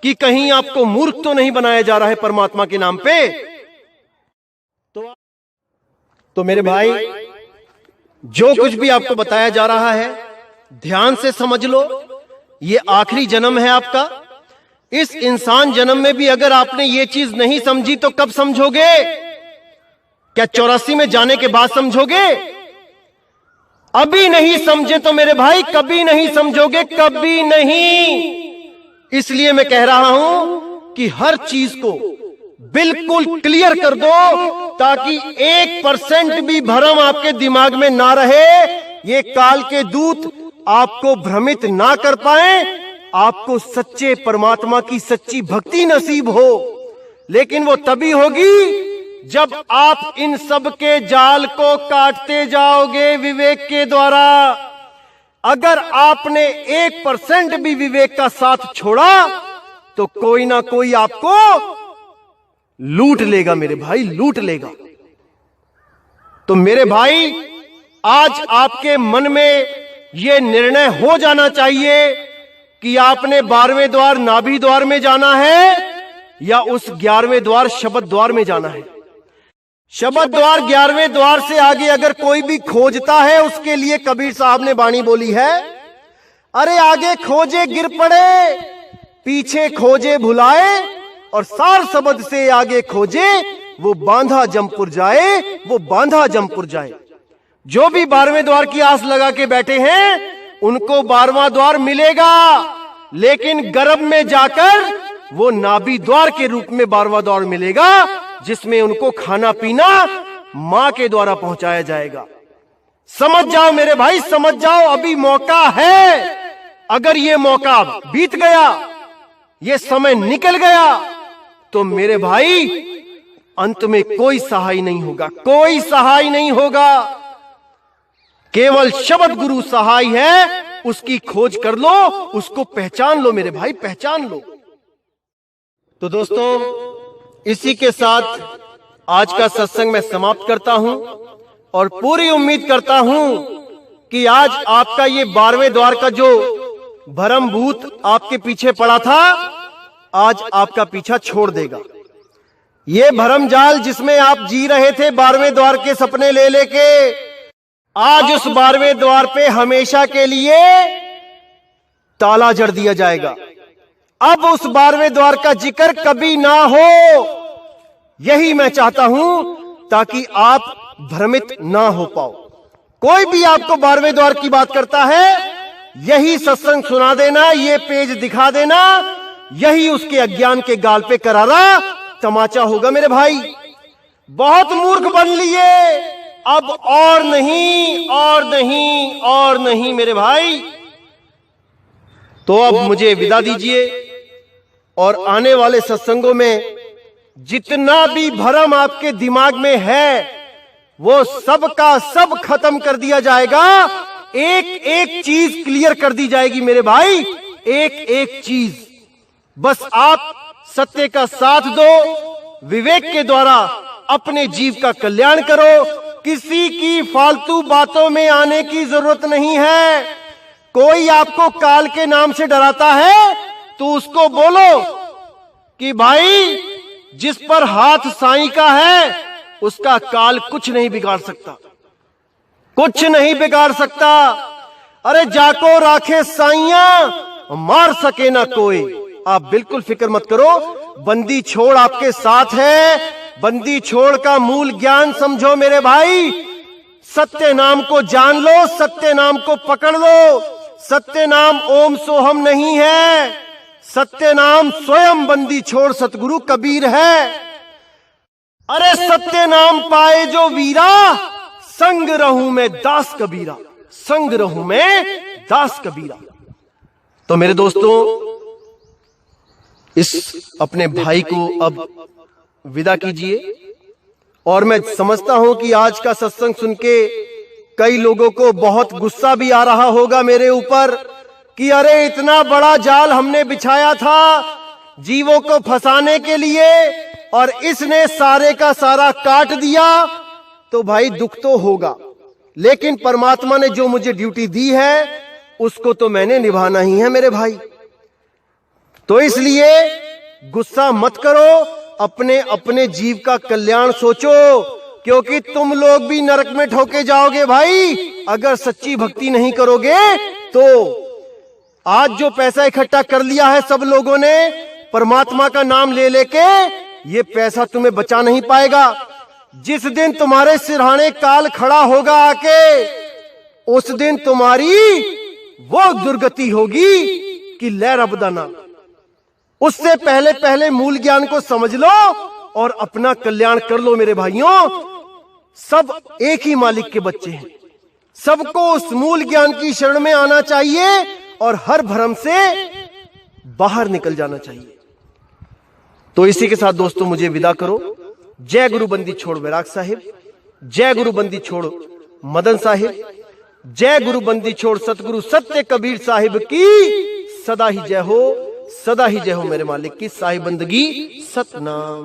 कि कहीं आपको मूर्ख तो नहीं बनाया जा रहा है परमात्मा के नाम पे। तो मेरे भाई, जो कुछ भी आपको बताया जा रहा है ध्यान से समझ लो। ये आखिरी जन्म है आपका। इस इंसान जन्म में भी अगर आपने ये चीज नहीं समझी तो कब समझोगे? क्या 84 में जाने के बाद समझोगे? अभी नहीं समझे तो मेरे भाई कभी नहीं समझोगे, कभी नहीं। इसलिए मैं कह रहा हूं कि हर चीज को बिल्कुल क्लियर कर दो, ताकि 1% भी भ्रम आपके दिमाग में ना रहे। ये काल के दूत आपको भ्रमित ना कर पाए, आपको सच्चे परमात्मा की सच्ची भक्ति नसीब हो। लेकिन वो तभी होगी जब आप इन सब के जाल को काटते जाओगे विवेक के द्वारा। अगर आपने 1% भी विवेक का साथ छोड़ा तो कोई ना कोई आपको लूट लेगा मेरे भाई, लूट लेगा। तो मेरे भाई, आज आपके मन में यह निर्णय हो जाना चाहिए कि आपने 12वें द्वार नाभि द्वार में जाना है या उस 11वें द्वार शब्द द्वार में जाना है। शब्द द्वार 11वें द्वार से आगे अगर कोई भी खोजता है, उसके लिए कबीर साहब ने वाणी बोली है, अरे आगे खोजे गिर पड़े, पीछे खोजे भुलाए, और सार शब्द से आगे खोजे वो बांधा जमपुर जाए, वो बांधा जमपुर जाए। जो भी 12वें द्वार की आस लगा के बैठे हैं उनको 12वां द्वार मिलेगा, लेकिन गर्भ में जाकर वो नाभि द्वार के रूप में 12वां द्वार मिलेगा, जिसमें उनको खाना पीना मां के द्वारा पहुंचाया जाएगा। समझ जाओ मेरे भाई, समझ जाओ, अभी मौका है। अगर ये मौका बीत गया, ये समय निकल गया, तो मेरे भाई अंत में कोई सहाय नहीं होगा, कोई सहाय नहीं होगा। केवल शब्द गुरु सहाय है, उसकी खोज कर लो, उसको पहचान लो मेरे भाई, पहचान लो। तो दोस्तों, इसी के साथ आज का सत्संग मैं समाप्त करता हूं और पूरी उम्मीद करता हूं कि आज आपका ये 12वें द्वार का जो भरम भूत आपके पीछे पड़ा था, आज आपका पीछा छोड़ देगा। ये भरम जाल जिसमें आप जी रहे थे 12वें द्वार के सपने ले लेके, आज उस 12वें द्वार पे हमेशा के लिए ताला जड़ दिया जाएगा। अब उस 12वें द्वार का जिक्र कभी ना हो, यही मैं चाहता हूं, ताकि आप भ्रमित ना हो पाओ। कोई भी आपको 12वें द्वार की बात करता है, यही सत्संग सुना देना, ये पेज दिखा देना, यही उसके अज्ञान के गाल पे करारा तमाचा होगा मेरे भाई। बहुत मूर्ख बन लिए, अब और नहीं, और नहीं, और नहीं मेरे भाई। तो अब मुझे विदा दीजिए और आने वाले सत्संगों में जितना भी भरम आपके दिमाग में है, वो सब का सब खत्म कर दिया जाएगा। एक एक चीज क्लियर कर दी जाएगी मेरे भाई, एक एक चीज। बस आप सत्य का साथ दो, विवेक के द्वारा अपने जीव का कल्याण करो। किसी की फालतू बातों में आने की जरूरत नहीं है। कोई आपको काल के नाम से डराता है तो उसको बोलो कि भाई, जिस पर हाथ साईं का है उसका काल कुछ नहीं बिगाड़ सकता, कुछ नहीं बिगाड़ सकता। अरे जाको राखे साईया, मार सके ना कोई। आप बिल्कुल फिक्र मत करो, बंदी छोड़ आपके साथ है। बंदी छोड़ का मूल ज्ञान समझो मेरे भाई। सत्य नाम को जान लो, सत्य नाम को पकड़ लो। सत्य नाम ओम सोहम नहीं है, सत्य नाम स्वयं बंदी छोड़ सतगुरु कबीर है। अरे सत्य नाम पाए जो वीरा, संग रहूं मैं दास कबीरा, संग रहूं मैं दास कबीरा। तो मेरे दोस्तों, इस अपने भाई को अब विदा कीजिए। और मैं समझता हूं कि आज का सत्संग सुन के कई लोगों को बहुत गुस्सा भी आ रहा होगा मेरे ऊपर कि अरे इतना बड़ा जाल हमने बिछाया था जीवों को फंसाने के लिए और इसने सारे का सारा काट दिया। तो भाई दुख तो होगा, लेकिन परमात्मा ने जो मुझे ड्यूटी दी है उसको तो मैंने निभाना ही है मेरे भाई। तो इसलिए गुस्सा मत करो, अपने अपने जीव का कल्याण सोचो, क्योंकि तुम लोग भी नरक में ठोके जाओगे भाई अगर सच्ची भक्ति नहीं करोगे। तो आज जो पैसा इकट्ठा कर लिया है सब लोगों ने परमात्मा का नाम ले लेके, ये पैसा तुम्हें बचा नहीं पाएगा। जिस दिन तुम्हारे सिरहाने काल खड़ा होगा आके, उस दिन तुम्हारी वो दुर्गति होगी कि लै रब दा नाम। उससे पहले पहले मूल ज्ञान को समझ लो और अपना कल्याण कर लो मेरे भाइयों। सब एक ही मालिक के बच्चे हैं, सबको उस मूल ज्ञान की शरण में आना चाहिए और हर भ्रम से बाहर निकल जाना चाहिए। तो इसी के साथ दोस्तों मुझे विदा करो। जय गुरु बंदी छोड़ वैराग साहिब, जय गुरु बंदी छोड़ मदन साहिब, जय गुरु बंदी छोड़ सतगुरु सत्य कबीर साहिब की सदा ही जय हो, सदा ही जय हो मेरे मालिक की। साहिब बंदगी सतनाम।